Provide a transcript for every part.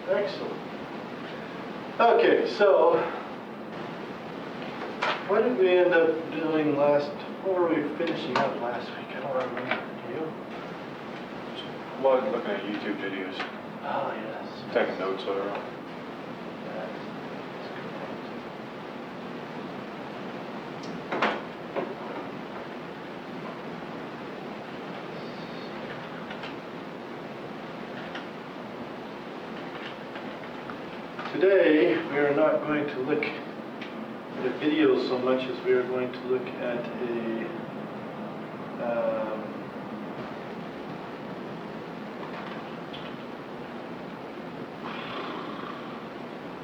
Excellent. Okay, so what did we end up doing last? What were we finishing up last week? I don't remember. Do you? Well, looking at YouTube videos, Oh yes. taking notes, whatever. Today, we are not going to look at a video so much as we are going to look at a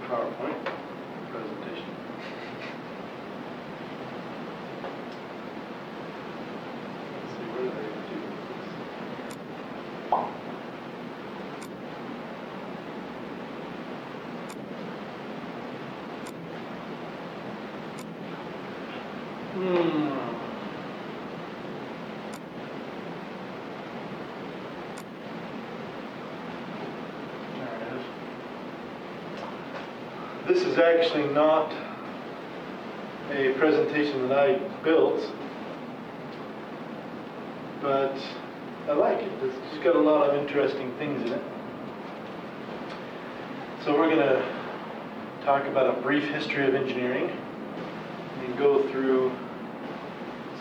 PowerPoint presentation. Let's see, what did I do with this? There it is. This is actually not a presentation that I built, but I like it. It's got a lot of interesting things in it. So we're going to talk about a brief history of engineering and go through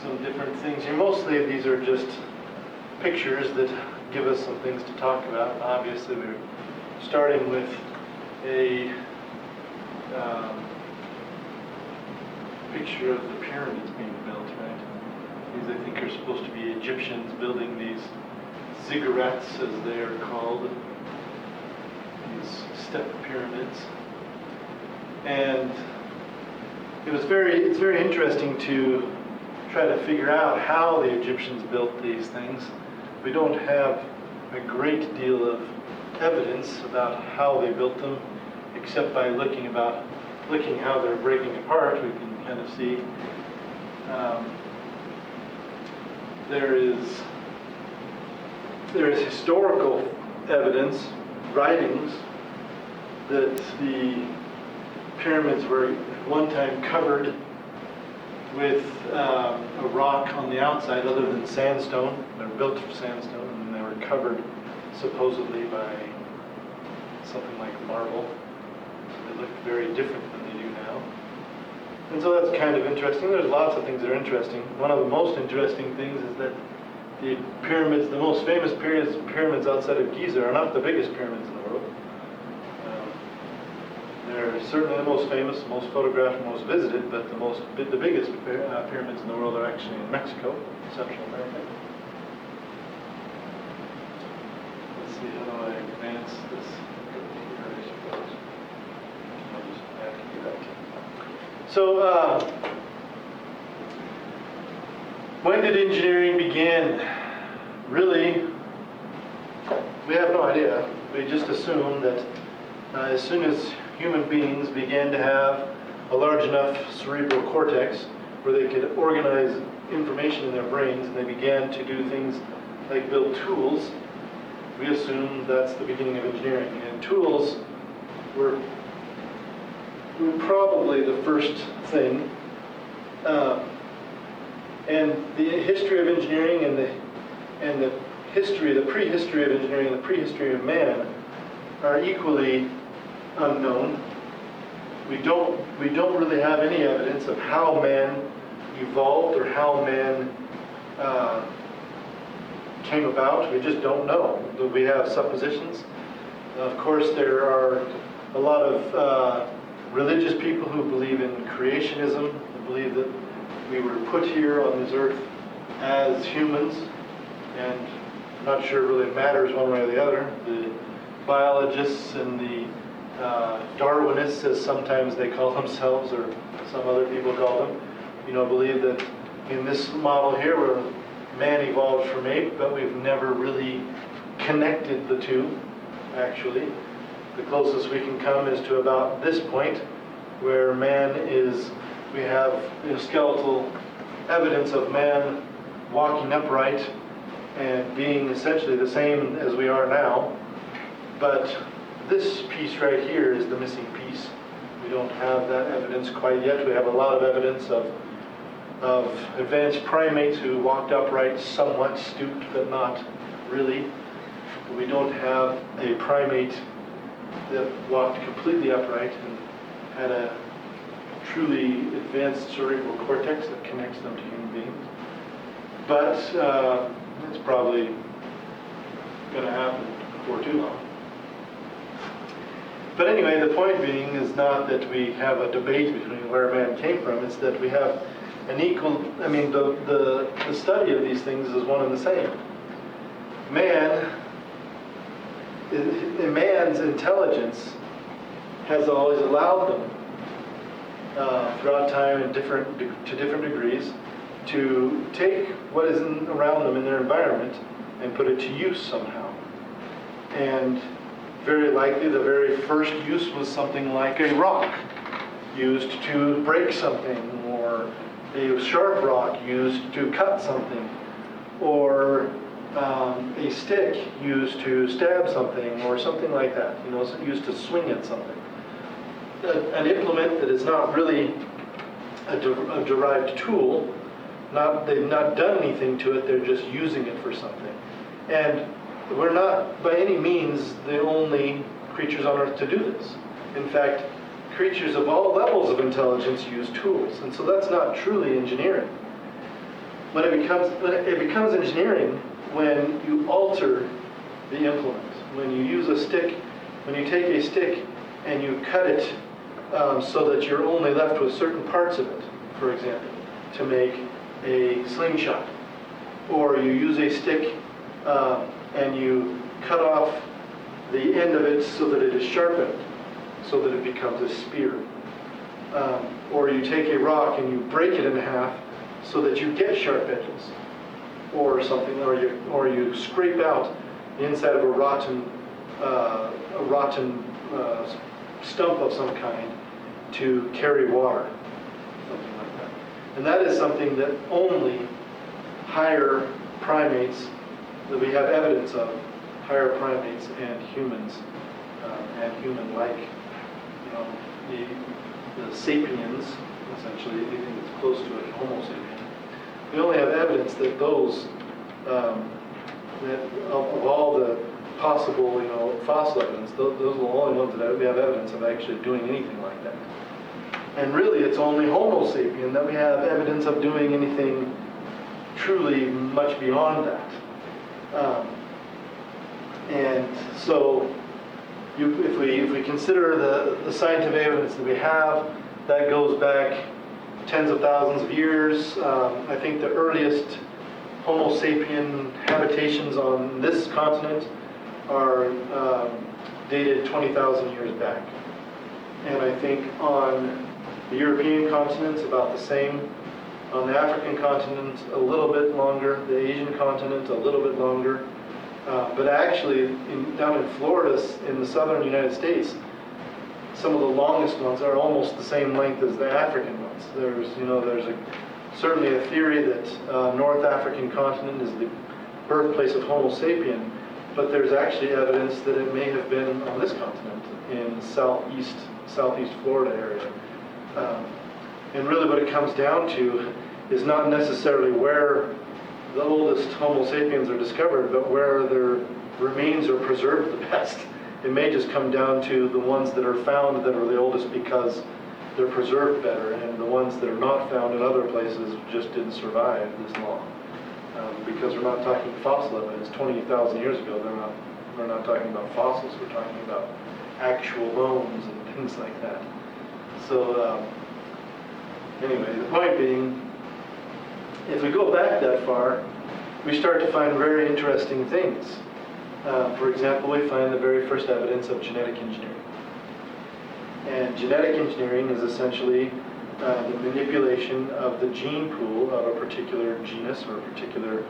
some different things here. Mostly these are just pictures that give us some things to talk about. Obviously we're starting with a picture of the pyramids being built, right? These I think are supposed to be Egyptians building these ziggurats, as they are called, these step pyramids. And it's very interesting to try to figure out how the Egyptians built these things. We don't have a great deal of evidence about how they built them, except by looking how they're breaking apart. We can kind of see there is historical evidence, writings, that the pyramids were at one time covered with a rock on the outside other than sandstone. They were built of sandstone, and they were covered supposedly by something like marble. So they looked very different than they do now. And so that's kind of interesting. There's lots of things that are interesting. One of the most interesting things is that the pyramids, the most famous pyramids outside of Giza, are not the biggest pyramids in the world. They're certainly the most famous, most photographed, most visited, but the biggest pyramids in the world are actually in Mexico, Central America. Let's see, how do I advance this? Here, I suppose. I'll just have to do that. So, when did engineering begin? Really, we have no idea. We just assume that as soon as human beings began to have a large enough cerebral cortex where they could organize information in their brains, and they began to do things like build tools, we assume that's the beginning of engineering. And tools were probably the first thing. And the history of engineering and the prehistory of engineering and the prehistory of man are equally unknown. We don't really have any evidence of how man evolved or how man came about. We just don't know. We have suppositions. Of course, there are a lot of religious people who believe in creationism, who believe that we were put here on this earth as humans, and I'm not sure it really matters one way or the other. The biologists and the Darwinists, as sometimes they call themselves, or some other people call them, believe that in this model here where man evolved from ape, but we've never really connected the two, actually. The closest we can come is to about this point, where man is, we have skeletal evidence of man walking upright and being essentially the same as we are now. But this piece right here is the missing piece. We don't have that evidence quite yet. We have a lot of evidence of advanced primates who walked upright, somewhat stooped, but not really. We don't have a primate that walked completely upright and had a truly advanced cerebral cortex that connects them to human beings. But it's probably going to happen before too long. But anyway, the point being is not that we have a debate between where man came from, it's that we have an equal, I mean, the study of these things is one and the same. Man's intelligence has always allowed them, throughout time and to different degrees, to take what is around them in their environment and put it to use somehow. And very likely the very first use was something like a rock used to break something, or a sharp rock used to cut something, or a stick used to stab something, or something like that, used to swing at something. An implement that is not really a derived tool, they've not done anything to it, they're just using it for something. And we're not by any means the only creatures on Earth to do this. In fact, creatures of all levels of intelligence use tools, and so that's not truly engineering. It becomes engineering when you alter the implement, when you use a stick, when you take a stick and you cut it so that you're only left with certain parts of it, for example, to make a slingshot. Or you use a stick and you cut off the end of it so that it is sharpened, so that it becomes a spear. Or you take a rock and you break it in half so that you get sharp edges, or something, or you scrape out the inside of a rotten stump of some kind to carry water, something like that. And that is something that only higher primates, that we have evidence of, higher primates and humans, and human-like, the sapiens, essentially, anything that's close to a Homo sapien. We only have evidence that those, that of all the possible, fossil evidence, those are the only ones that we have evidence of actually doing anything like that. And really, it's only Homo sapien that we have evidence of doing anything truly much beyond that. And so, if we consider the scientific evidence that we have, that goes back tens of thousands of years. I think the earliest Homo sapien habitations on this continent are dated 20,000 years back. And I think on the European continent's about the same. On the African continent, a little bit longer. The Asian continent, a little bit longer. But actually, down in Florida, in the southern United States, some of the longest ones are almost the same length as the African ones. There's certainly a theory that North African continent is the birthplace of Homo sapien, but there's actually evidence that it may have been on this continent, in southeast Florida area. And really what it comes down to is not necessarily where the oldest Homo sapiens are discovered, but where their remains are preserved the best. It may just come down to the ones that are found that are the oldest because they're preserved better, and the ones that are not found in other places just didn't survive this long. Because we're not talking fossil evidence. 20,000 years ago, we're not talking about fossils. We're talking about actual bones and things like that. So anyway, the point being, if we go back that far, we start to find very interesting things. For example, we find the very first evidence of genetic engineering. And genetic engineering is essentially the manipulation of the gene pool of a particular genus or a particular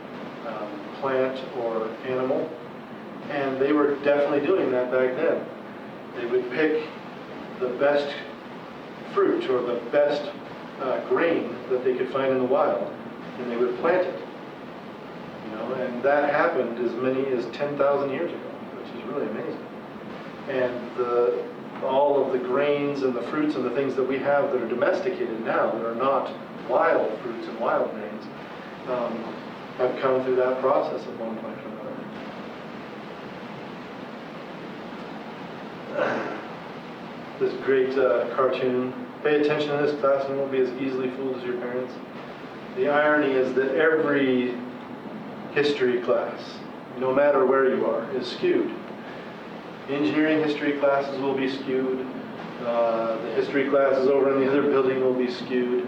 plant or animal. And they were definitely doing that back then. They would pick the best fruit or the best grain that they could find in the wild and they would plant it. And that happened as many as 10,000 years ago, which is really amazing. And all of the grains and the fruits and the things that we have that are domesticated now, that are not wild fruits and wild grains, have come through that process at one point or another. This great cartoon. Pay attention to this class and you won't be as easily fooled as your parents. The irony is that every history class, no matter where you are, is skewed. Engineering history classes will be skewed. The history classes over in the other building will be skewed.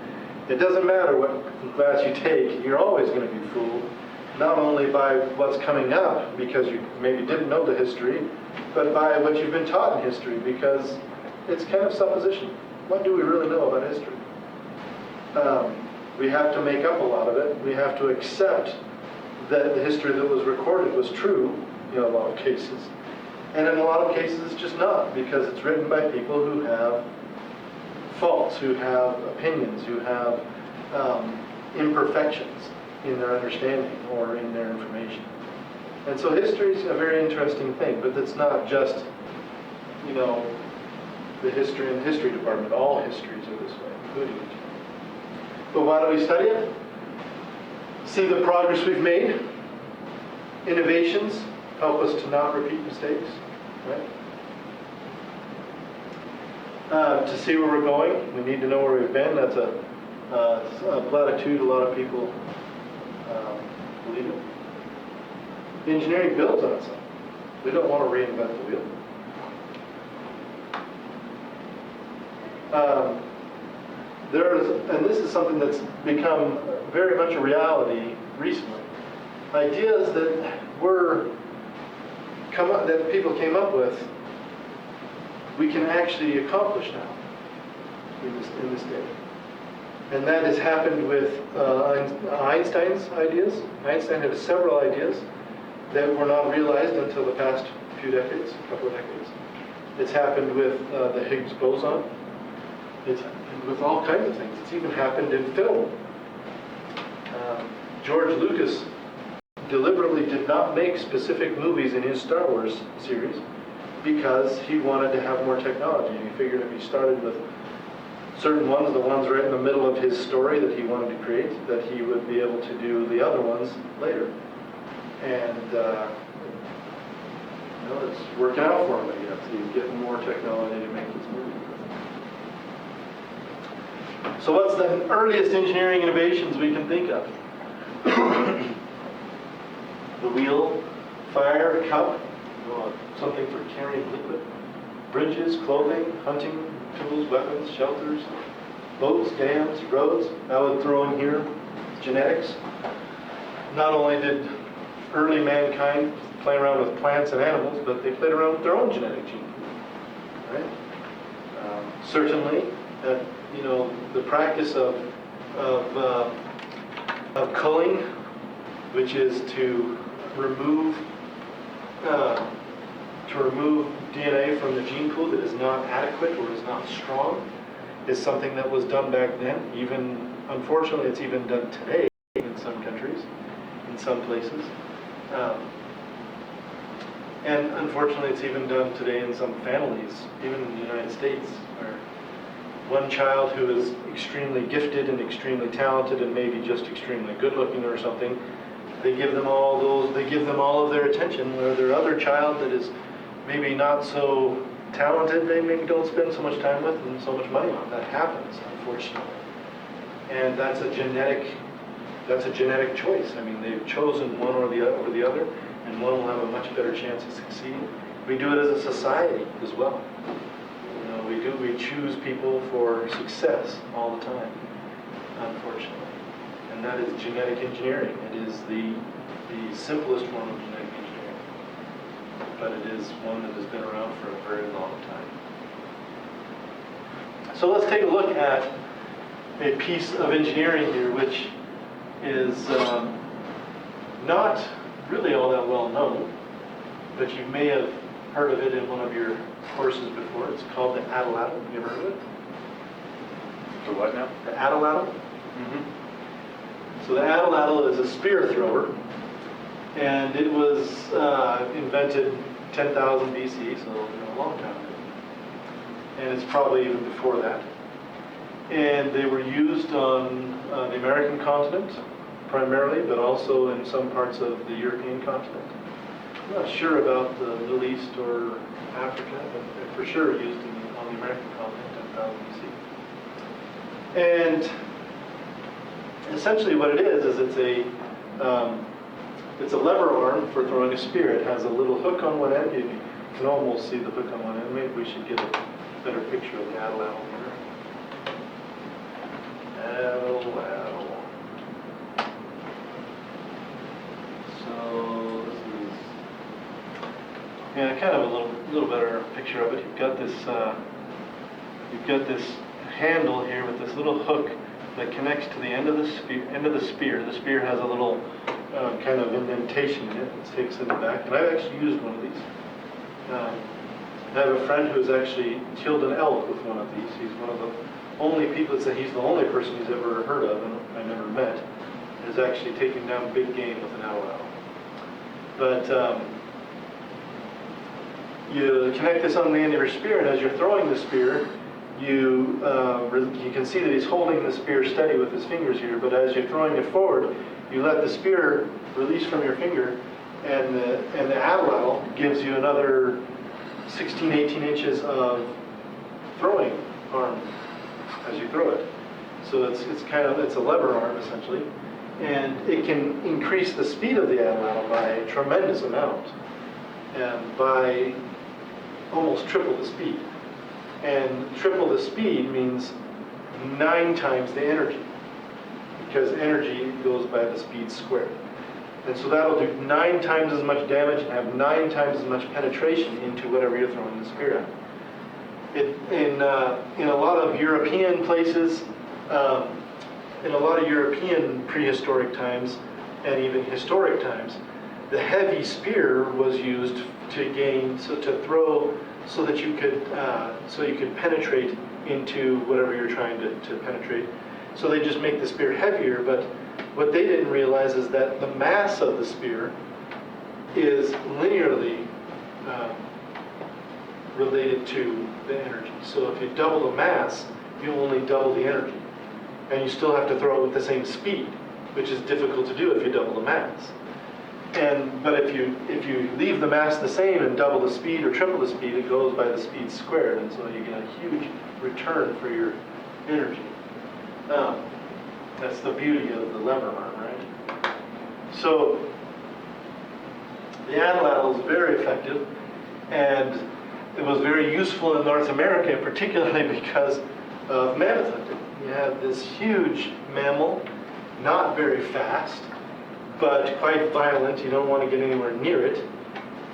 It doesn't matter what class you take, you're always going to be fooled. Not only by what's coming up, because you maybe didn't know the history, but by what you've been taught in history, because it's kind of supposition. What do we really know about history? We have to make up a lot of it. We have to accept that the history that was recorded was true in a lot of cases. And in a lot of cases it's just not, because it's written by people who have faults, who have opinions, who have imperfections in their understanding or in their information. And so history is a very interesting thing, but it's not just, the history in the history department. All histories are this way, including engineering. But why do we study it? See the progress we've made. Innovations help us to not repeat mistakes, right? To see where we're going, we need to know where we've been. That's a platitude a lot of people believe in. Engineering builds on itself. We don't want to reinvent the wheel. And this is something that's become very much a reality recently. Ideas that that people came up with, we can actually accomplish now in this day. And that has happened with Einstein's ideas. Einstein had several ideas that were not realized until the past couple of decades. It's happened with the Higgs boson. It's happened with all kinds of things. It's even happened in film. George Lucas deliberately did not make specific movies in his Star Wars series because he wanted to have more technology. And he figured if he started with certain ones, the ones right in the middle of his story that he wanted to create, that he would be able to do the other ones later. And it's working out for him, I guess. He's getting more technology to make his movies. So what's the earliest engineering innovations we can think of? The wheel, fire, cup, something for carrying liquid, bridges, clothing, hunting, tools, weapons, shelters, boats, dams, roads. I would throw in here genetics. Not only did early mankind play around with plants and animals, but they played around with their own genetic gene pool, right? Certainly, the practice of culling, which is to remove DNA from the gene pool that is not adequate or is not strong, is something that was done back then. Even, unfortunately, it's even done today in some countries, in some places. And unfortunately, it's even done today in some families, even in the United States, where one child who is extremely gifted and extremely talented and maybe just extremely good looking or something, they give them all of their attention, where their other child that is maybe not so talented, they maybe don't spend so much time with and so much money on. That happens, unfortunately. And that's a genetic choice. I mean, they've chosen one or the other, and one will have a much better chance of succeeding. We do it as a society as well. We choose people for success all the time, unfortunately. And that is genetic engineering. It is the simplest form of genetic engineering. But it is one that has been around for a very long time. So let's take a look at a piece of engineering here, which is not really all that well known, but you may have heard of it in one of your courses before. It's called the atom. You ever heard of it? The what now? The atom. Mm-hmm. So the atlatl is a spear thrower, and it was invented 10,000 BC, so a long time ago. And it's probably even before that. And they were used on the American continent primarily, but also in some parts of the European continent. I'm not sure about the Middle East or Africa, but they're for sure used on the American continent 10,000 BC. And essentially what it is it's a lever arm for throwing a spear. It has a little hook on one end. You can almost see the hook on one end. Maybe we should get a better picture of the atlatl here. Atlatl. So this is, yeah, kind of a little better picture of it. You've got this handle here with this little hook that connects to the end of the spear. The spear has a little kind of indentation in it. It sticks in the back. And I've actually used one of these. I have a friend who's actually killed an elk with one of these. He's one of the only people that say he's the only person he's ever heard of, and I never met, is actually taking down big game with an atlatl. But you connect this on the end of your spear, and as you're throwing the spear, you can see that he's holding the spear steady with his fingers here, but as you're throwing it forward, you let the spear release from your finger, and the atlatl gives you another 16, 18 inches of throwing arm as you throw it. So it's a lever arm essentially, and it can increase the speed of the atlatl by a tremendous amount, and by almost triple the speed. And triple the speed means 9 times the energy, because energy goes by the speed squared. And so that'll do 9 times as much damage and have 9 times as much penetration into whatever you're throwing the spear at. In a lot of European places, in a lot of European prehistoric times and even historic times, the heavy spear was used to throw so that you could penetrate into whatever you're trying to penetrate. So they just make the spear heavier, but what they didn't realize is that the mass of the spear is linearly related to the energy. So if you double the mass, you only double the energy. And you still have to throw it with the same speed, which is difficult to do if you double the mass. But if you leave the mass the same and double the speed or triple the speed, it goes by the speed squared, and so you get a huge return for your energy. That's the beauty of the lever arm, right? So the atlatl is very effective, and it was very useful in North America, particularly because of mammoth hunting. You have this huge mammal, not very fast, but quite violent. You don't want to get anywhere near it,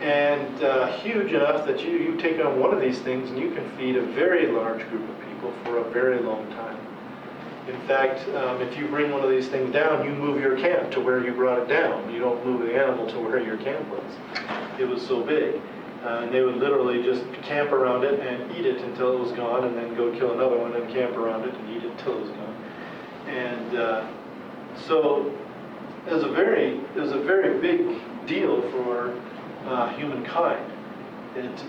and huge enough that you take on one of these things and you can feed a very large group of people for a very long time. In fact, if you bring one of these things down, you move your camp to where you brought it down. You don't move the animal to where your camp was. It was so big. And they would literally just camp around it and eat it until it was gone, and then go kill another one and camp around it and eat it until it was gone. And so it was a very big deal for humankind. And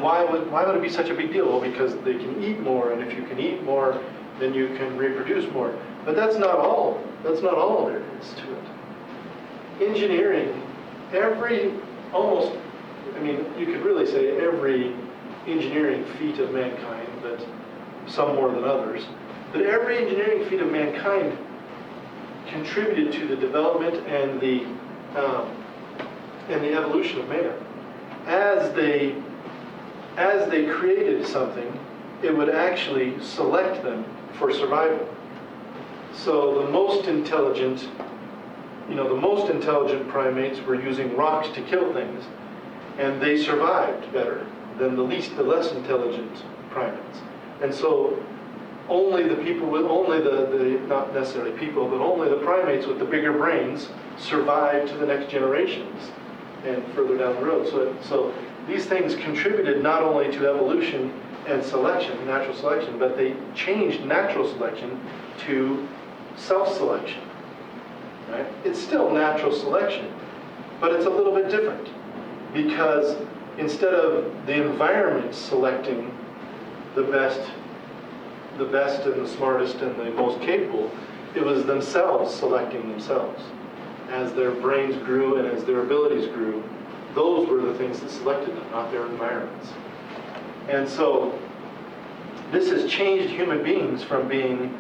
why would it be such a big deal? Well, because they can eat more, and if you can eat more, then you can reproduce more. But that's not all. That's not all there is to it. Engineering, you could really say every engineering feat of mankind, but some more than others, but every engineering feat of mankind contributed to the development and the evolution of man. As they created something, it would actually select them for survival. So the most intelligent primates were using rocks to kill things, and they survived better than the less intelligent primates. And so only the not necessarily people, but only the primates with the bigger brains survived to the next generations and further down the road. So these things contributed not only to evolution and selection, natural selection, but they changed natural selection to self-selection. right? It's still natural selection, but it's a little bit different because instead of the environment selecting the best and the smartest and the most capable, it was themselves selecting themselves. As their brains grew and as their abilities grew, those were the things that selected them, not their environments. And so this has changed human beings from being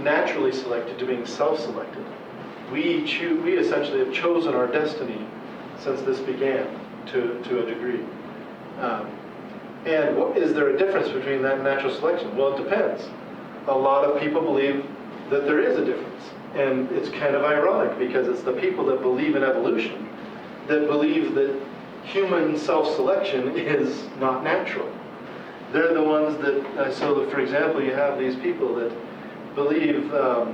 naturally selected to being self-selected. We essentially have chosen our destiny since this began to a degree. And is there a difference between that and natural selection? Well, it depends. A lot of people believe that there is a difference. And it's kind of ironic because it's the people that believe in evolution that believe that human self-selection is not natural. They're the ones that, so for example, you have these people that believe that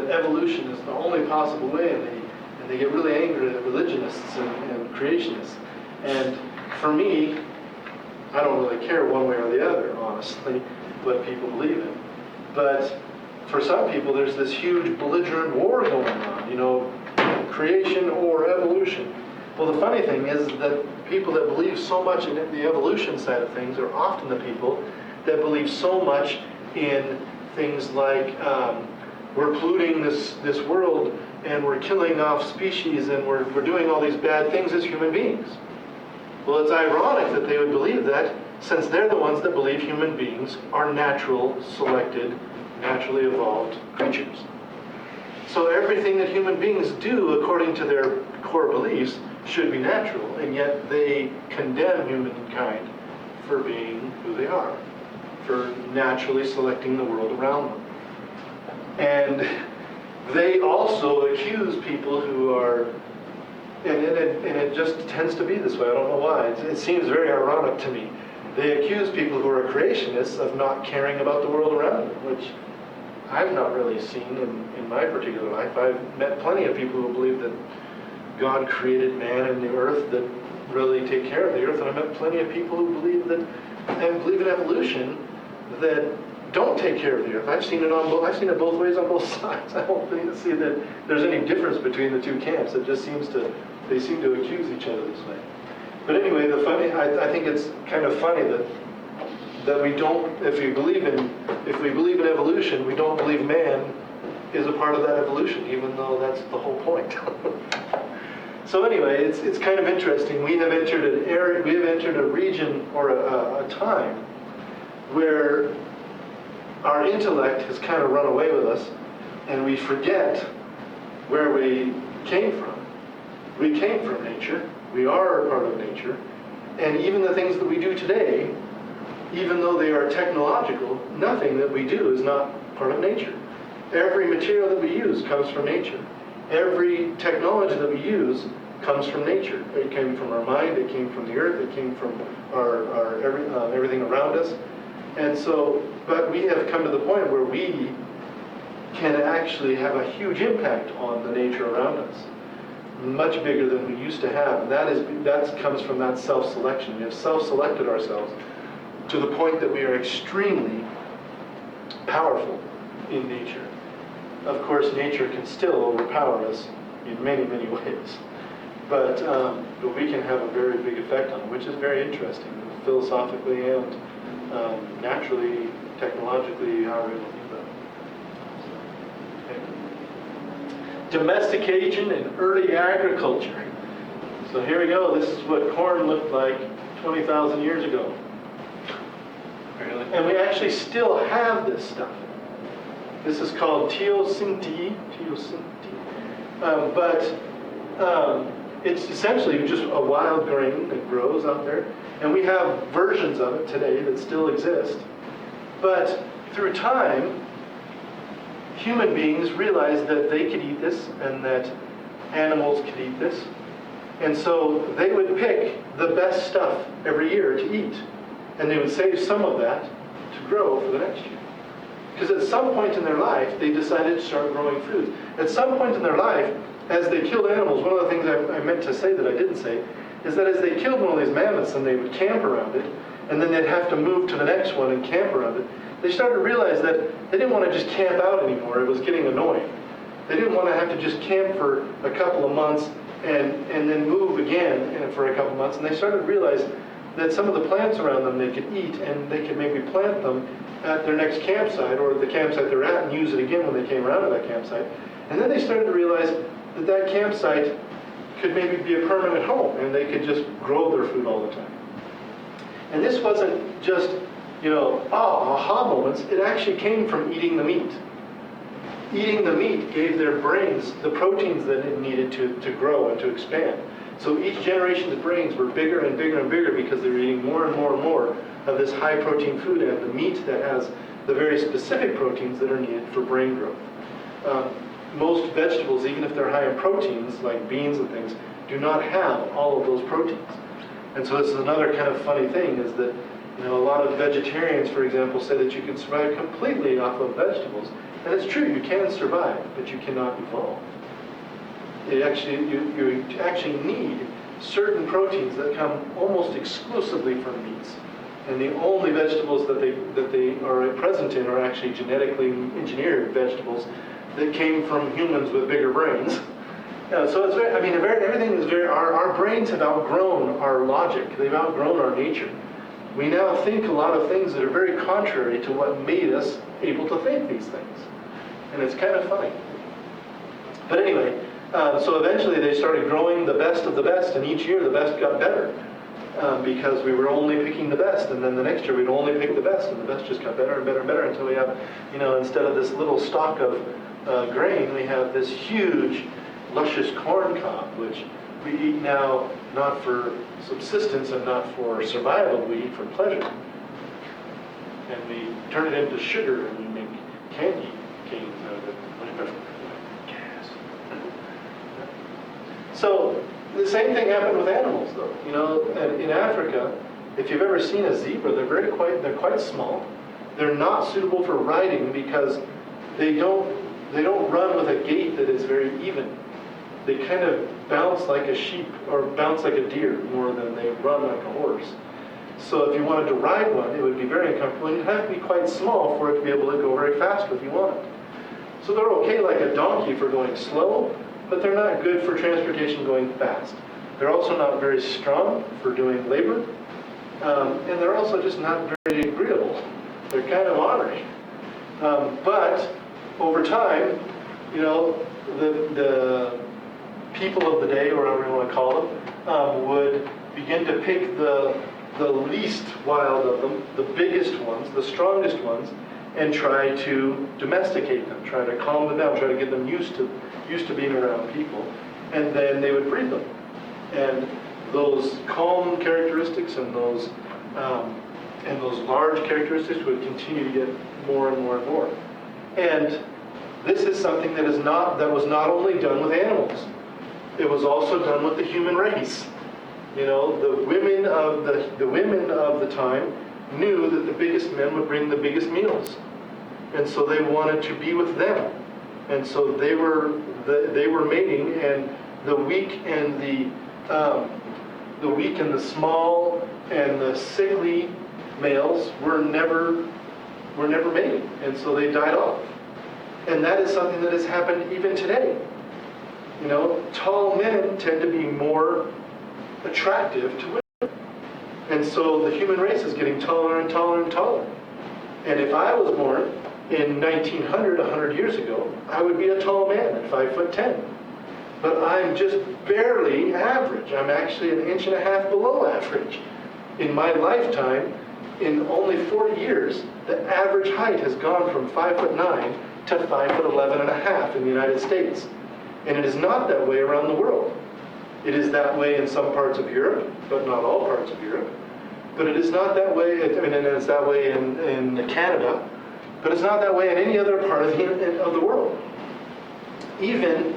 evolution is the only possible way, and they get really angry at religionists and creationists. And for me, I don't really care one way or the other, honestly, what people believe in. But for some people, there's this huge belligerent war going on, creation or evolution. Well, the funny thing is that people that believe so much in the evolution side of things are often the people that believe so much in things like we're polluting this world and we're killing off species and we're doing all these bad things as human beings. Well, it's ironic that they would believe that since they're the ones that believe human beings are natural, selected, naturally evolved creatures. So everything that human beings do according to their core beliefs should be natural, and yet they condemn humankind for being who they are, for naturally selecting the world around them. And they also accuse people who are, and it just tends to be this way, I don't know why, it seems very ironic to me. They accuse people who are creationists of not caring about the world around them, which I've not really seen in my particular life. I've met plenty of people who believe that God created man and the earth that really take care of the earth, and I've met plenty of people who believe that and believe in evolution that don't take care of the earth. I've seen it both ways on both sides. I don't see that there's any difference between the two camps. It just they seem to accuse each other this way. But anyway, I think it's kind of funny that we don't, if we believe in evolution, we don't believe man is a part of that evolution, even though that's the whole point. So anyway, it's kind of interesting. We have entered an area, we have entered a region or a time where our intellect has kind of run away with us, and we forget where we came from. We came from nature. We are a part of nature. And even the things that we do today, even though they are technological, nothing that we do is not part of nature. Every material that we use comes from nature. Every technology that we use comes from nature. It came from our mind, it came from the earth, it came from everything around us. And so, but we have come to the point where we can actually have a huge impact on the nature around us. Much bigger than we used to have. And that comes from that self-selection. We have self-selected ourselves to the point that we are extremely powerful in nature. Of course, nature can still overpower us in many, many ways. But we can have a very big effect on it, which is very interesting, philosophically and naturally, technologically, however you think about it. Okay. Domestication and early agriculture. So here we go. This is what corn looked like 20,000 years ago. Really? And we actually still have this stuff. This is called teosinte. It's essentially just a wild grain that grows out there. And we have versions of it today that still exist. But through time, human beings realized that they could eat this and that animals could eat this. And so they would pick the best stuff every year to eat. And they would save some of that to grow for the next year. Because at some point in their life, they decided to start growing food. At some point in their life, as they killed animals, one of the things I meant to say that I didn't say, is that as they killed one of these mammoths and they would camp around it, and then they'd have to move to the next one and camp around it, they started to realize that they didn't want to just camp out anymore. It was getting annoying. They didn't want to have to just camp for a couple of months and then move again for a couple of months. And they started to realize that some of the plants around them they could eat, and they could maybe plant them at their next campsite or the campsite they're at and use it again when they came around to that campsite. And then they started to realize that that campsite could maybe be a permanent home, and they could just grow their food all the time. And this wasn't just, aha moments. It actually came from eating the meat. Eating the meat gave their brains the proteins that it needed to grow and to expand. So each generation's brains were bigger and bigger and bigger because they were eating more and more and more of this high protein food and the meat that has the very specific proteins that are needed for brain growth. Most vegetables, even if they're high in proteins, like beans and things, do not have all of those proteins. And so this is another kind of funny thing, is that a lot of vegetarians, for example, say that you can survive completely off of vegetables. And it's true, you can survive, but you cannot evolve. You actually need certain proteins that come almost exclusively from meats. And the only vegetables that they are present in are actually genetically engineered vegetables that came from humans with bigger brains. So it's everything is our brains have outgrown our logic. They've outgrown our nature. We now think a lot of things that are very contrary to what made us able to think these things. And it's kind of funny. But anyway, so eventually they started growing the best of the best, and each year the best got better. Because we were only picking the best, and then the next year we'd only pick the best, and the best just got better and better and better until we have, instead of this little stalk of grain, we have this huge, luscious corn cob, which we eat now not for subsistence and not for survival, we eat for pleasure. And we turn it into sugar and we make candy canes out of it, whatever. Gas. So the same thing happened with animals, though. In Africa, if you've ever seen a zebra, they're quite small. They're not suitable for riding because they don't run with a gait that is very even. They kind of bounce like a sheep or bounce like a deer more than they run like a horse. So if you wanted to ride one, it would be very uncomfortable. And you'd have to be quite small for it to be able to go very fast if you wanted. So they're okay like a donkey for going slow, but they're not good for transportation going fast. They're also not very strong for doing labor, and they're also just not very agreeable. They're kind of ornery. But over time, the people of the day, or whatever you want to call them, would begin to pick the least wild of them, the biggest ones, the strongest ones, and try to domesticate them, try to calm them down, try to get them used to being around people, and then they would breed them. And those calm characteristics and those large characteristics would continue to get more and more and more. And this is something that was not only done with animals, it was also done with the human race. The women of the time knew that the biggest men would bring the biggest meals, and so they wanted to be with them, and so they were mating, and the weak and the small and the sickly males were never mating, and so they died off. And that is something that has happened even today. Tall men tend to be more attractive to women. And so the human race is getting taller and taller and taller. And if I was born in 1900, 100 years ago, I would be a tall man at 5'10". But I'm just barely average. I'm actually an inch and a half below average. In my lifetime, in only 40 years, the average height has gone from 5'9" to 5'11 and a half in the United States. And it is not that way around the world. It is that way in some parts of Europe, but not all parts of Europe. But it is not that way, and it's that way in Canada, but it's not that way in any other part of the world. Even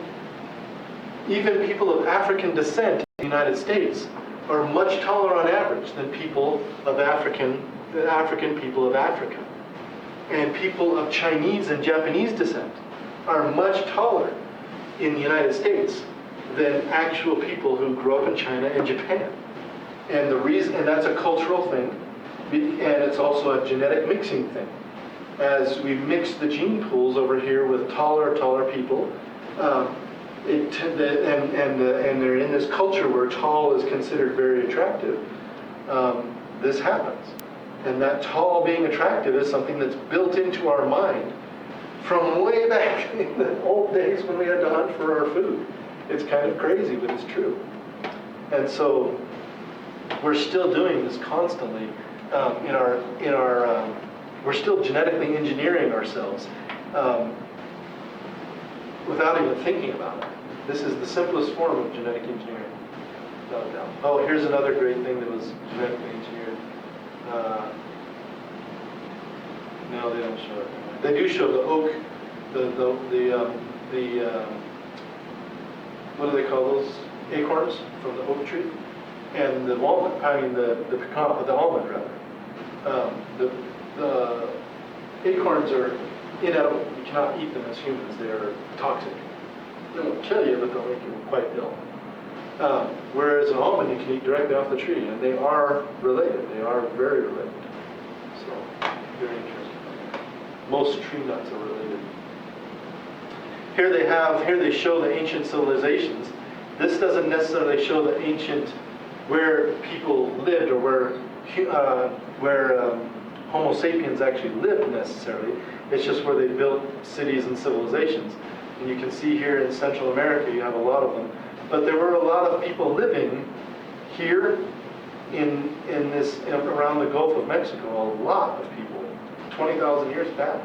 people of African descent in the United States are much taller on average than the African people of Africa. And people of Chinese and Japanese descent are much taller in the United States than actual people who grew up in China and Japan. And that's a cultural thing, and it's also a genetic mixing thing. as we mix the gene pools over here with taller people, and they're in this culture where tall is considered very attractive, this happens. And that tall being attractive is something that's built into our mind from way back in the old days when we had to hunt for our food. It's kind of crazy, but it's true. And so we're still doing this constantly we're still genetically engineering ourselves without even thinking about it. This is the simplest form of genetic engineering, without a doubt. Oh, here's another great thing that was genetically engineered. No, they don't show it. They do show the oak, what do they call those? Acorns from the oak tree, and the walnut. I mean the pecan, the almond rather. The acorns are inedible. You cannot eat them as humans. They are toxic. They won't kill you, but they'll make you quite ill. Whereas an almond you can eat directly off the tree, and they are related. They are very related. So, very interesting. Most tree nuts are related. Here they show the ancient civilizations. This doesn't necessarily show the ancient where people lived or where Homo sapiens actually lived necessarily. It's just where they built cities and civilizations. And you can see here in Central America, you have a lot of them. But there were a lot of people living here around the Gulf of Mexico, a lot of people, 20,000 years back,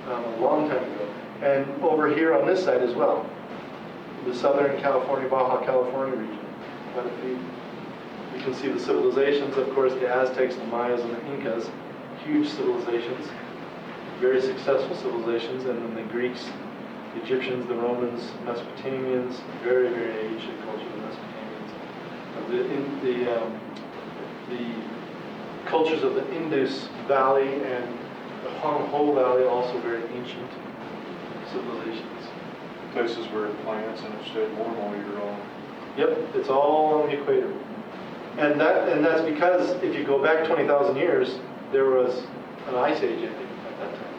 a long time ago. And over here on this side as well, the Southern California, Baja California region, quite a few. You can see the civilizations, of course, the Aztecs, the Mayas, and the Incas, huge civilizations, very successful civilizations, and then the Greeks, the Egyptians, the Romans, Mesopotamians, very, very ancient culture, the Mesopotamians. The cultures of the Indus Valley and the Hong Ho Valley, also very ancient civilizations. Places where plants and it stayed warm all year long. Yep, it's all on the equator. And that's because if you go back 20,000 years, there was an ice age ending at that time.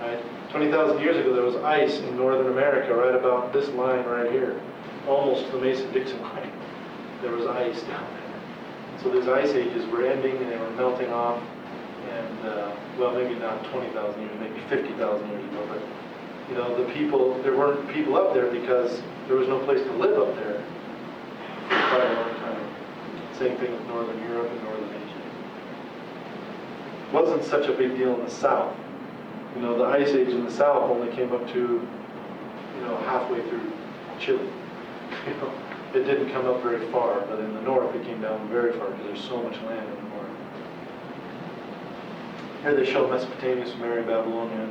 Right? 20,000 years ago, there was ice in Northern America, right about this line right here, almost the Mason-Dixon line. There was ice down there. So these ice ages were ending and they were melting off. And well, maybe not 20,000 years, maybe 50,000 years ago, but you know, there weren't people up there because there was no place to live up there for quite a long time. Same thing with Northern Europe and Northern Asia. It wasn't such a big deal in the South. You know, the ice age in the South only came up to, you know, halfway through Chile. You know, it didn't come up very far, but in the North it came down very far because there's so much land in the North. Here they show Mesopotamia, Sumeria, Babylonia,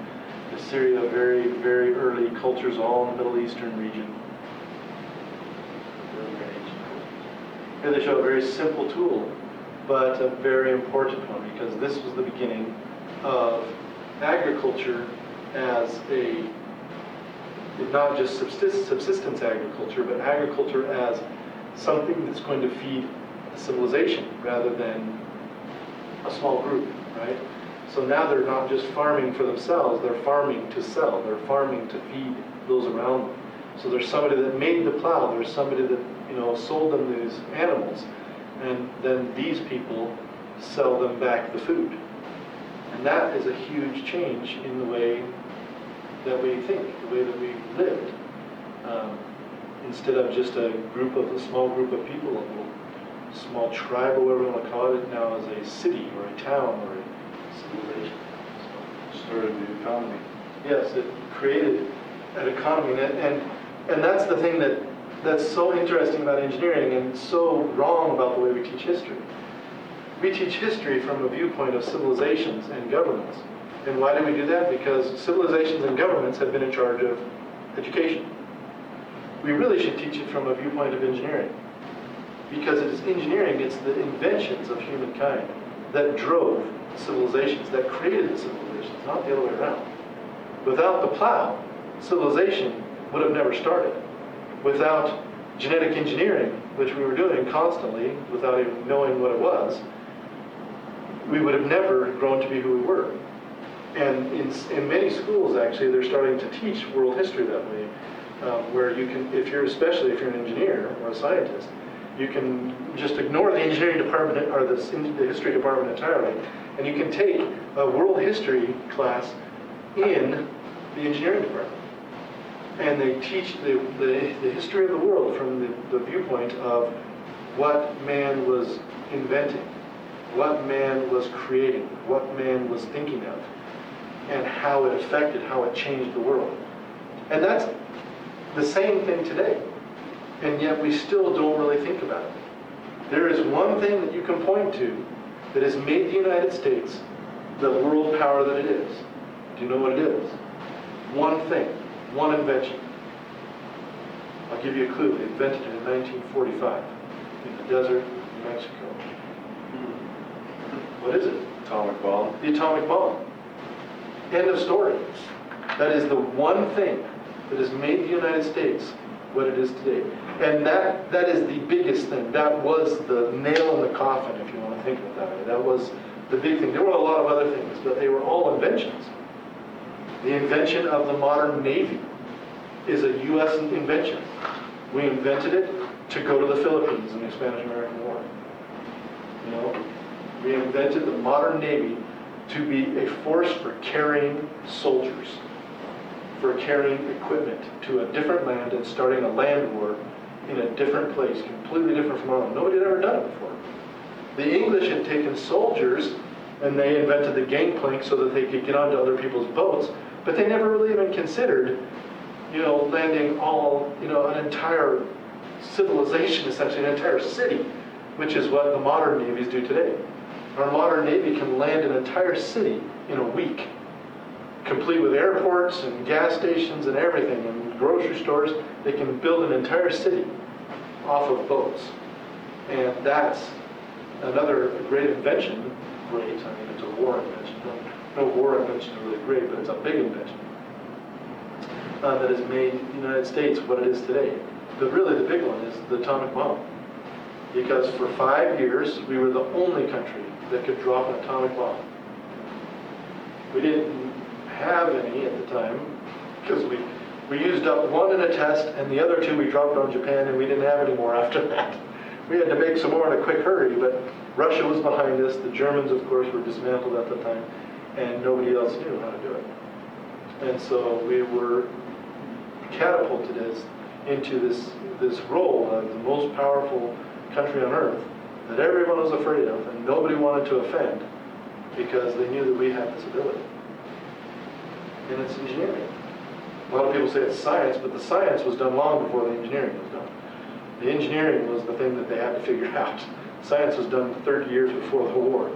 Assyria, very, very early cultures, all in the Middle Eastern region. Very, very ancient cultures. Here they show a very simple tool, but a very important one, because this was the beginning of agriculture as not just subsistence agriculture, but agriculture as something that's going to feed a civilization rather than a small group, right? So now they're not just farming for themselves, they're farming to sell, they're farming to feed those around them. So there's somebody that made the plow, there's somebody that, you know, sold them these animals, and then these people sell them back the food. And that is a huge change in the way that we think, the way that we lived. Instead of just a small group of people, a little small tribe, or whatever you want to call it, now is a city or a town or a civilization. So, started the economy. Yes, it created an economy, and that's the thing that's so interesting about engineering and so wrong about the way we teach history. We teach history from a viewpoint of civilizations and governments. And why do we do that? Because civilizations and governments have been in charge of education. We really should teach it from a viewpoint of engineering. Because it is engineering, it's the inventions of humankind that drove civilizations, that created the civilizations, not the other way around. Without the plow, civilization would have never started. Without genetic engineering, which we were doing constantly without even knowing what it was, we would have never grown to be who we were. And in many schools, actually, they're starting to teach world history that way, where you can, especially if you're an engineer or a scientist, you can just ignore the engineering department or the history department entirely, and you can take a world history class in the engineering department. And they teach the history of the world from the viewpoint of what man was inventing, what man was creating, what man was thinking of, and how it affected, how it changed the world. And that's the same thing today. And yet we still don't really think about it. There is one thing that you can point to that has made the United States the world power that it is. Do you know what it is? One thing, one invention. I'll give you a clue. They invented it in 1945 in the desert of New Mexico. What is it? Atomic bomb. The atomic bomb. End of story. That is the one thing that has made the United States what it is today. And that is the biggest thing. That was the nail in the coffin, if you want to think of it that way. That was the big thing. There were a lot of other things, but they were all inventions. The invention of the modern Navy is a U.S. invention. We invented it to go to the Philippines in the Spanish-American War. You know, we invented the modern Navy to be a force for carrying soldiers, for carrying equipment to a different land and starting a land war in a different place, completely different from our own. Nobody had ever done it before. The English had taken soldiers and they invented the gangplank so that they could get onto other people's boats, but they never really even considered, landing an entire civilization, essentially an entire city, which is what the modern navies do today. Our modern Navy can land an entire city in a week, complete with airports and gas stations and everything, and grocery stores. They can build an entire city off of boats. And that's another great invention. Great, I mean, it's a war invention. No war inventions are really great, but it's a big invention that has made the United States what it is today. But really the big one is the atomic bomb. Because for 5 years, we were the only country that could drop an atomic bomb. We didn't have any at the time, because we used up one in a test, and the other two we dropped on Japan, and we didn't have any more after that. We had to make some more in a quick hurry, but Russia was behind us. The Germans, of course, were dismantled at the time, and nobody else knew how to do it. And so we were catapulted into this role of the most powerful country on earth that everyone was afraid of, and nobody wanted to offend because they knew that we had this ability. And it's engineering. A lot of people say it's science, but the science was done long before the engineering was done. The engineering was the thing that they had to figure out. Science was done 30 years before the war.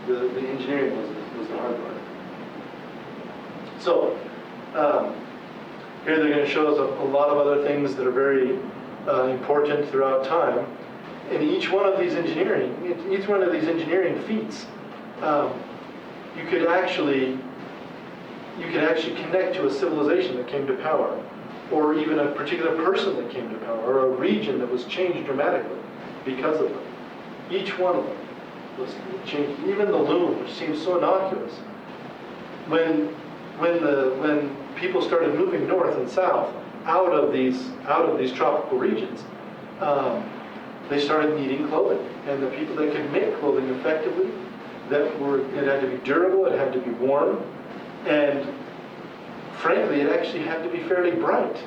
The engineering was the hard part. So, here they're going to show us a lot of other things that are very important throughout time. And each one of these engineering feats, you could actually connect to a civilization that came to power, or even a particular person that came to power, or a region that was changed dramatically because of them. Each one of them was changed. Even the loom, which seems so innocuous, when people started moving north and south out of these tropical regions, they started needing clothing, and the people that could make clothing effectively, it had to be durable, it had to be warm, and frankly, it actually had to be fairly bright.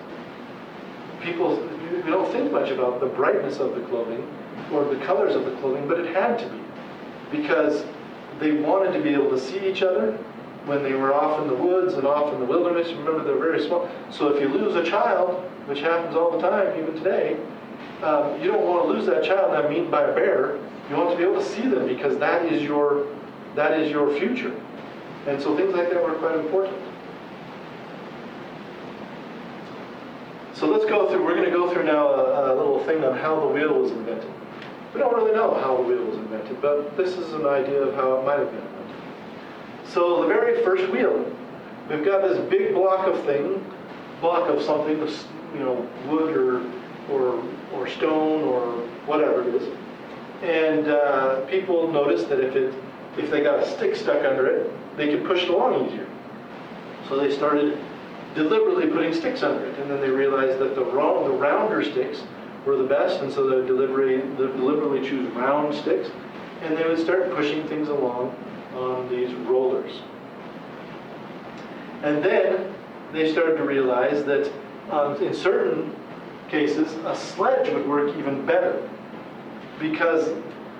We don't think much about the brightness of the clothing or the colors of the clothing, but it had to be, because they wanted to be able to see each other when they were off in the woods and off in the wilderness. Remember, they're very small. So if you lose a child, which happens all the time, even today, you don't want to lose that child and have them eaten by a bear. You want to be able to see them, because that is your future. And so things like that were quite important. So we're going to go through now a little thing on how the wheel was invented. We don't really know how the wheel was invented, but this is an idea of how it might have been invented. So the very first wheel, we've got this big block of something, wood or stone or whatever it is. And people noticed that if they got a stick stuck under it, they could push it along easier. So they started deliberately putting sticks under it, and then they realized that the rounder sticks were the best, and so they deliberately choose round sticks, and they would start pushing things along on these rollers. And then they started to realize that in certain cases, a sledge would work even better, because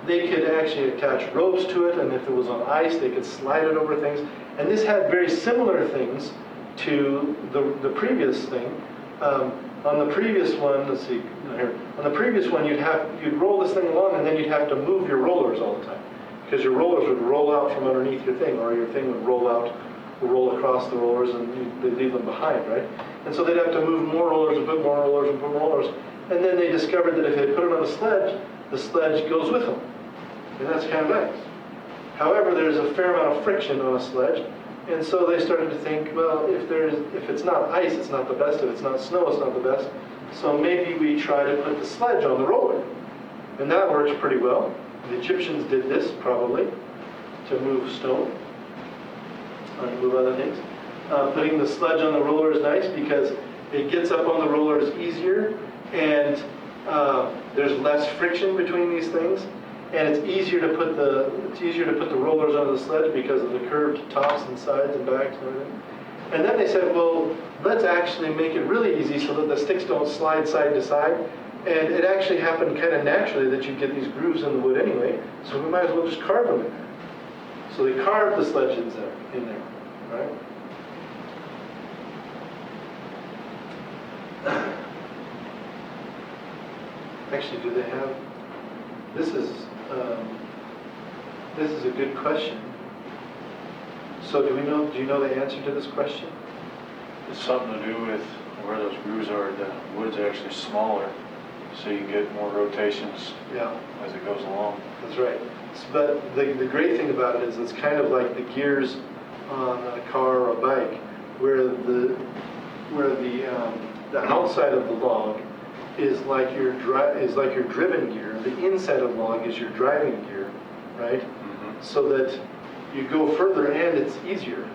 they could actually attach ropes to it, and if it was on ice, they could slide it over things. And this had very similar things to the previous thing. On the previous one, let's see here. On the previous one, you'd roll this thing along, and then you'd have to move your rollers all the time, because your rollers would roll out from underneath your thing, or your thing would roll across the rollers, and they'd leave them behind, right? And so they'd have to move more rollers and put more rollers and put more rollers. And then they discovered that if they put it on the sledge goes with them, and that's kind of nice. However, there's a fair amount of friction on a sledge, and so they started to think, well, if it's not ice, it's not the best. If it's not snow, it's not the best. So maybe we try to put the sledge on the roller, and that works pretty well. The Egyptians did this probably to move stone, or to move other things. Putting the sledge on the roller is nice because it gets up on the rollers easier, and there's less friction between these things. And it's easier to put the rollers on the sledge because of the curved tops and sides and backs and everything. And then they said, well, let's actually make it really easy so that the sticks don't slide side to side. And it actually happened kind of naturally that you get these grooves in the wood anyway, so we might as well just carve them in there. So they carved the sledge in there, right? Actually, do they have? This is a good question. So do you know the answer to this question? It's something to do with where those grooves are. The wood's actually smaller, so you get more rotations as it goes along. That's right. But the great thing about it is it's kind of like the gears on a car or a bike, where the outside of the log is like your driven gear. The inside of the log is your driving gear, right? Mm-hmm. So that you go further and it's easier,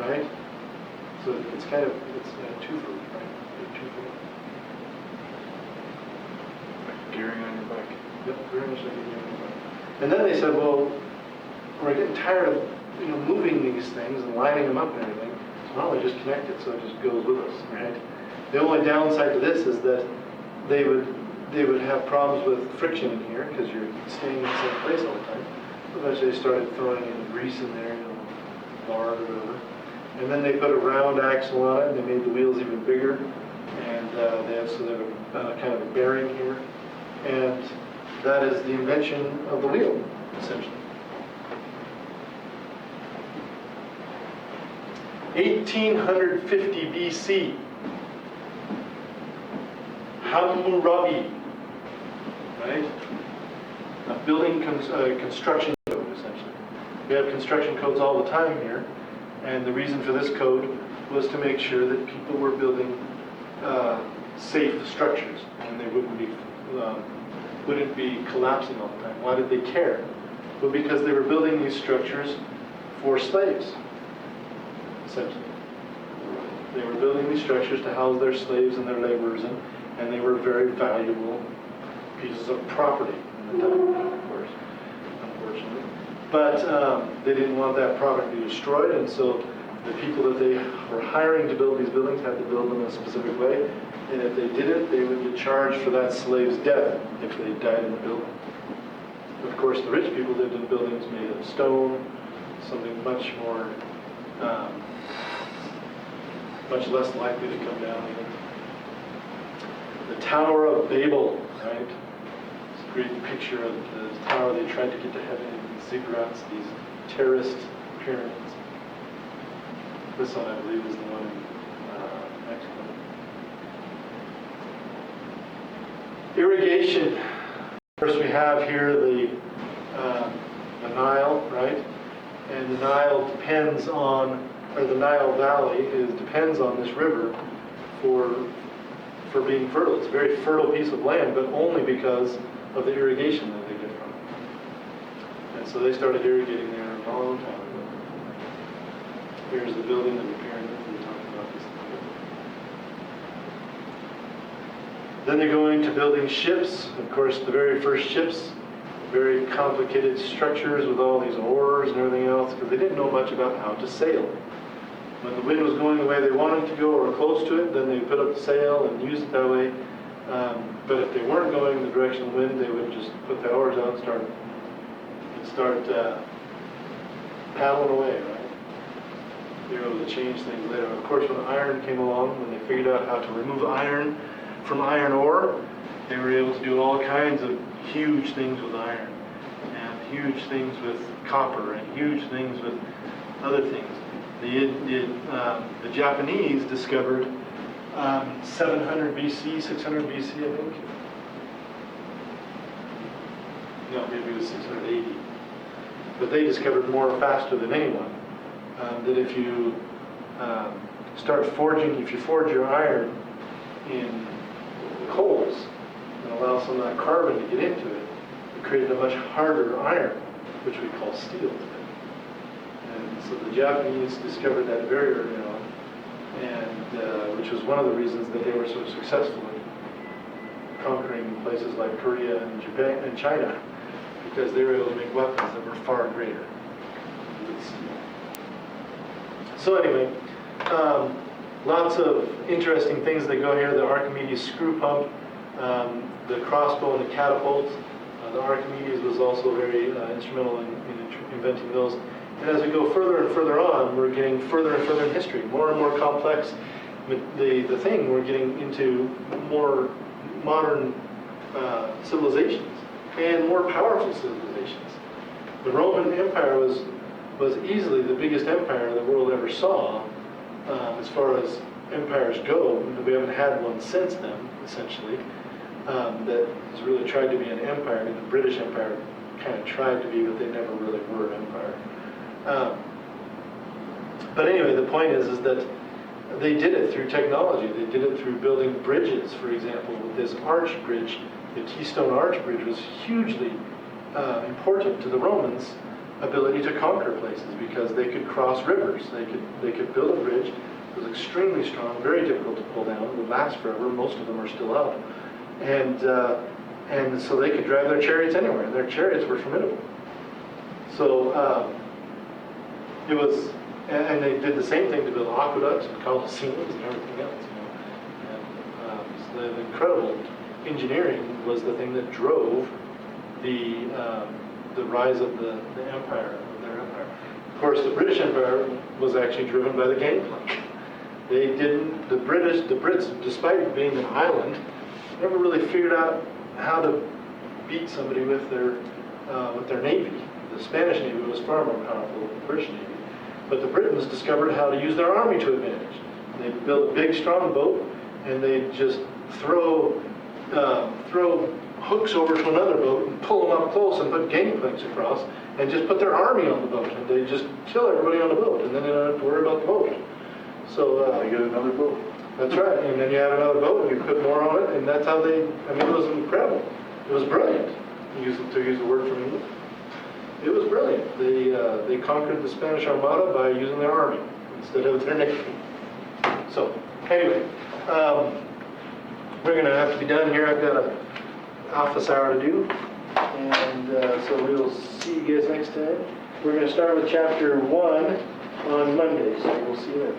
right? So it's a twofer, right? Like gearing on your bike. Yep, very much like gearing on your bike. And then they said, well, we're getting tired of moving these things and lining them up and everything. So why don't we just connect it so it just goes with us, right? The only downside to this is that they would have problems with friction in here because you're staying in the same place all the time. Eventually they started throwing in grease in there, lard or whatever. And then they put a round axle on it, and they made the wheels even bigger. And they have kind of a bearing here. And that is the invention of the wheel, essentially. 1850 BC. Hammurabi, right? A building construction code, essentially. We have construction codes all the time here, and the reason for this code was to make sure that people were building safe structures, and they wouldn't be collapsing all the time. Why did they care? Well, because they were building these structures for slaves, essentially. They were building these structures to house their slaves and their laborers in, and they were very valuable pieces of property in the time, of course, unfortunately. But they didn't want that property to be destroyed, and so the people that they were hiring to build these buildings had to build them in a specific way, and if they didn't, they would get charged for that slave's death if they died in the building. Of course, the rich people lived in buildings made of stone, something much more, much less likely to come down even. The Tower of Babel, right? It's a great picture of the tower they tried to get to heaven in these ziggurats, these terraced pyramids. This one, I believe, is the one in Mexico. Irrigation. First, we have here the Nile, right? And the Nile depends on, or the Nile Valley depends on this river for being fertile. It's a very fertile piece of land, but only because of the irrigation that they get from it. And so they started irrigating there a long time ago. Here's the building that we're pyramid. We talked about this. Then they're going to building ships. Of course, the very first ships, very complicated structures with all these oars and everything else, because they didn't know much about how to sail. When the wind was going the way they wanted to go or close to it, then they put up the sail and use it that way. But if they weren't going in the direction of the wind, they would just put the oars out and start paddling away, right? They were able to change things later. Of course, when iron came along, when they figured out how to remove iron from iron ore, they were able to do all kinds of huge things with iron, and huge things with copper, and huge things with other things. The Japanese discovered 700 BC, 600 BC, I think. No, maybe it was 680. But they discovered more faster than anyone that if you if you forge your iron in coals and allow some of that carbon to get into it, it created a much harder iron, which we call steel today. And so the Japanese discovered that very early on, and which was one of the reasons that they were so successful in conquering places like Korea and Japan and China, because they were able to make weapons that were far greater with steel. So anyway, lots of interesting things that go here. The Archimedes screw pump, the crossbow and the catapult. The Archimedes was also very instrumental in inventing those. And as we go further and further on, we're getting further and further in history, more and more complex. The thing, we're getting into more modern civilizations and more powerful civilizations. The Roman Empire was easily the biggest empire the world ever saw, as far as empires go. We haven't had one since then, essentially, that has really tried to be an empire. I mean, the British Empire kind of tried to be, but they never really were an empire. But anyway, the point is that they did it through technology. They did it through building bridges, for example. With this arch bridge, the Keystone Arch Bridge was hugely important to the Romans' ability to conquer places, because they could cross rivers. They could build a bridge. It was extremely strong, very difficult to pull down. It would last forever. Most of them are still out. And so they could drive their chariots anywhere, and their chariots were formidable. So it was, and they did the same thing to build aqueducts and coliseums and everything else. And so the incredible engineering was the thing that drove the rise of the empire, of their empire. Of course, the British Empire was actually driven by the gangplank. They didn't, the Brits, despite being an island, never really figured out how to beat somebody with their navy. The Spanish Navy was far more powerful than the British Navy. But the Britons discovered how to use their army to advantage. They built a big, strong boat, and they just throw hooks over to another boat and pull them up close and put gangplanks across and just put their army on the boat, and they just kill everybody on the boat, and then they don't have to worry about the boat. So They get another boat. that's right, and then you have another boat and you put more on it, and that's how it was incredible. It was brilliant, to use the word from England. It was brilliant. They conquered the Spanish Armada by using their army instead of their navy. So anyway, we're going to have to be done here. I've got an office hour to do, and so we'll see you guys next time. We're going to start with chapter 1 on Monday, so we'll see you then.